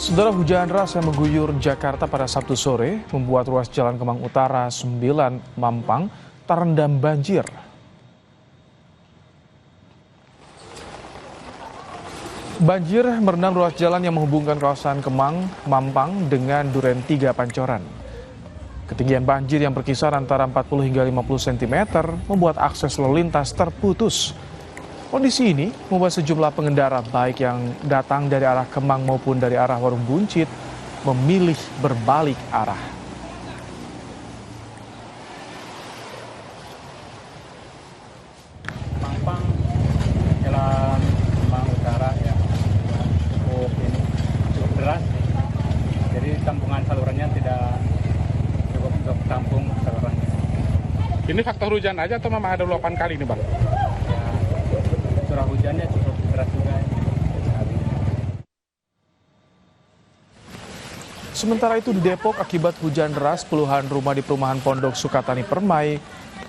Saudara, hujan deras yang mengguyur Jakarta pada Sabtu sore membuat ruas Jalan Kemang Utara 9 Mampang terendam banjir. Banjir merendam ruas jalan yang menghubungkan kawasan Kemang, Mampang dengan Duren 3 Pancoran. Ketinggian banjir yang berkisar antara 40 hingga 50 cm membuat akses lalu lintas terputus. Kondisi ini membuat sejumlah pengendara baik yang datang dari arah Kemang maupun dari arah Warung Buncit memilih berbalik arah. Mampang, Jalan Kemang Utara ya cukup deras, jadi tampungan salurannya tidak cukup untuk tampung salurannya. Ini faktor hujan aja atau memang ada luapan kali ini, Bang? Ya, curah hujannya cukup deras juga. Sementara itu di Depok, akibat hujan deras, puluhan rumah di perumahan Pondok Sukatani Permai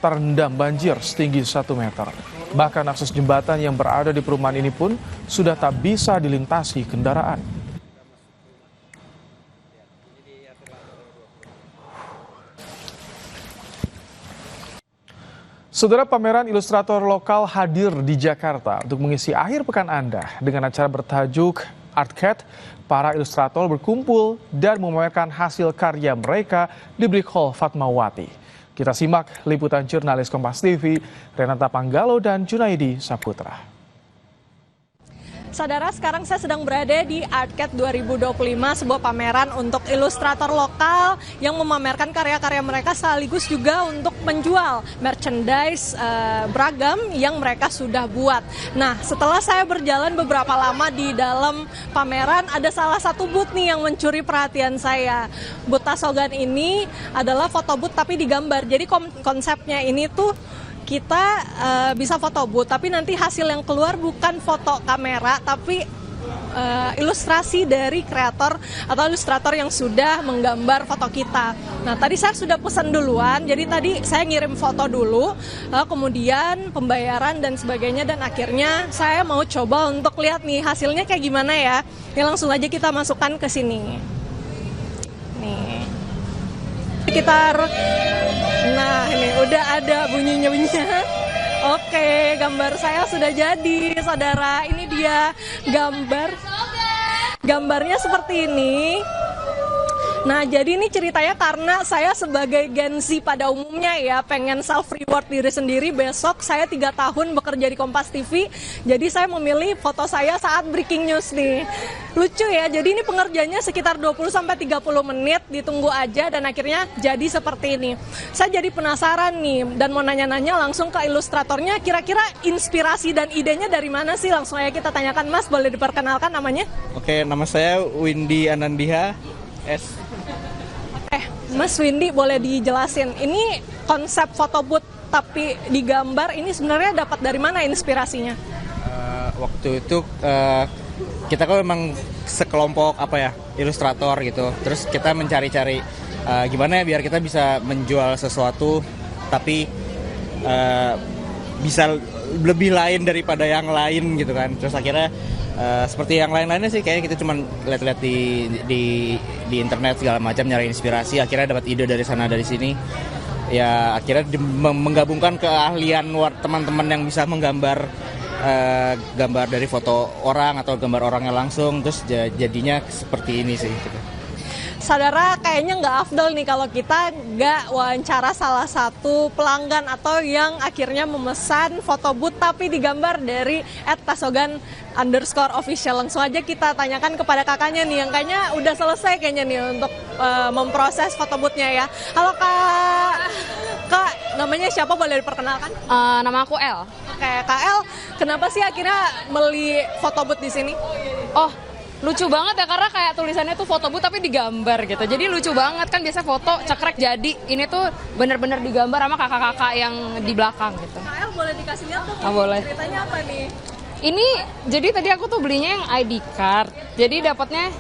terendam banjir setinggi 1 meter. Bahkan akses jembatan yang berada di perumahan ini pun sudah tak bisa dilintasi kendaraan. Saudara, pameran ilustrator lokal hadir di Jakarta untuk mengisi akhir pekan Anda dengan acara bertajuk Artcat. Para ilustrator berkumpul dan memamerkan hasil karya mereka di Brick Hall Fatmawati. Kita simak liputan jurnalis Kompas TV, Renata Panggalo dan Junaidi Saputra. Saudara, sekarang saya sedang berada di Artcat 2025, sebuah pameran untuk ilustrator lokal yang memamerkan karya-karya mereka sekaligus juga untuk menjual merchandise beragam yang mereka sudah buat. Nah, setelah saya berjalan beberapa lama di dalam pameran, ada salah satu booth nih yang mencuri perhatian saya. Booth Tasogan ini adalah foto booth tapi digambar. Jadi konsepnya ini tuh kita bisa foto booth, tapi nanti hasil yang keluar bukan foto kamera, tapi ilustrasi dari kreator atau ilustrator yang sudah menggambar foto kita. Nah, tadi saya sudah pesan duluan, jadi tadi saya ngirim foto dulu, kemudian pembayaran dan sebagainya, dan akhirnya saya mau coba untuk lihat nih hasilnya kayak gimana ya. Ya, langsung aja kita masukkan ke sini. Nih. Nah, ini udah ada bunyinya. Oke, gambar saya sudah jadi, saudara. Ini dia gambarnya seperti ini. Nah, jadi ini ceritanya karena saya sebagai Gen Z pada umumnya ya, pengen self reward diri sendiri. Besok saya 3 tahun bekerja di Kompas TV, jadi saya memilih foto saya saat breaking news nih. Lucu ya, jadi ini pengerjanya sekitar 20-30 menit, ditunggu aja dan akhirnya jadi seperti ini. Saya jadi penasaran nih dan mau nanya-nanya langsung ke ilustratornya, kira-kira inspirasi dan idenya dari mana sih? Langsung aja kita tanyakan. Mas, boleh diperkenalkan namanya? Oke, nama saya Windy Anandiha S. Mas Windy, boleh dijelasin, ini konsep foto booth tapi digambar, ini sebenarnya dapat dari mana inspirasinya? Waktu itu kita kan memang sekelompok ilustrator gitu, terus kita mencari-cari gimana ya biar kita bisa menjual sesuatu tapi bisa lebih lain daripada yang lain gitu kan. Terus akhirnya seperti yang lain-lainnya sih, kayaknya kita cuma lihat-lihat di internet segala macam, nyari inspirasi, akhirnya dapat ide dari sana dari sini. Ya akhirnya menggabungkan keahlian teman-teman yang bisa menggambar gambar dari foto orang atau gambar orangnya langsung, terus jadinya seperti ini sih gitu. Saudara, kayaknya nggak afdol nih kalau kita nggak wawancara salah satu pelanggan atau yang akhirnya memesan foto booth tapi digambar dari @tasogan_official. Langsung aja kita tanyakan kepada kakaknya nih, yang kayaknya udah selesai kayaknya nih untuk memproses foto boothnya ya. Halo Kak, namanya siapa, boleh diperkenalkan? Nama aku El. Oke, Kak El, kenapa sih akhirnya beli foto booth di sini? Oh, lucu banget ya, karena kayak tulisannya tuh foto booth tapi digambar gitu. Jadi lucu banget kan, biasa foto cekrek jadi. Ini tuh bener-bener digambar sama kakak-kakak yang di belakang gitu. Kak El, boleh dikasih lihat tuh? Boleh. Ceritanya apa nih? Ini jadi tadi aku tuh belinya yang ID card. Jadi dapatnya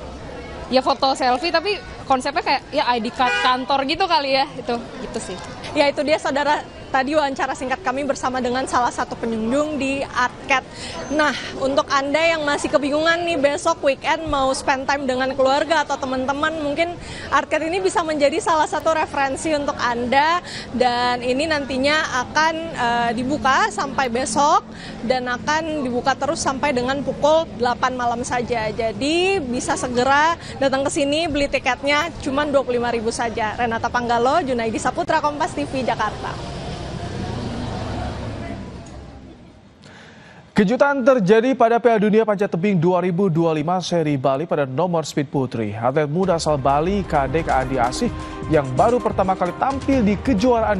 ya foto selfie tapi konsepnya kayak ya ID card kantor gitu kali ya, itu gitu sih. Ya itu dia, saudara, tadi wawancara singkat kami bersama dengan salah satu pengunjung di Arcade. Nah, untuk Anda yang masih kebingungan nih besok weekend mau spend time dengan keluarga atau teman-teman, mungkin Arcade ini bisa menjadi salah satu referensi untuk Anda, dan ini nantinya akan dibuka sampai besok dan akan dibuka terus sampai dengan pukul 8 malam saja. Jadi bisa segera datang ke sini, beli tiketnya cuma 25.000 saja. Renata Panggalo, Junaidi Saputra, Kompas TV, Jakarta. Kejutan terjadi pada Piala Dunia Panjat Tebing 2025 seri Bali pada nomor speed putri. Atlet muda asal Bali, Kadek Adi Asih, yang baru pertama kali tampil di kejuaraan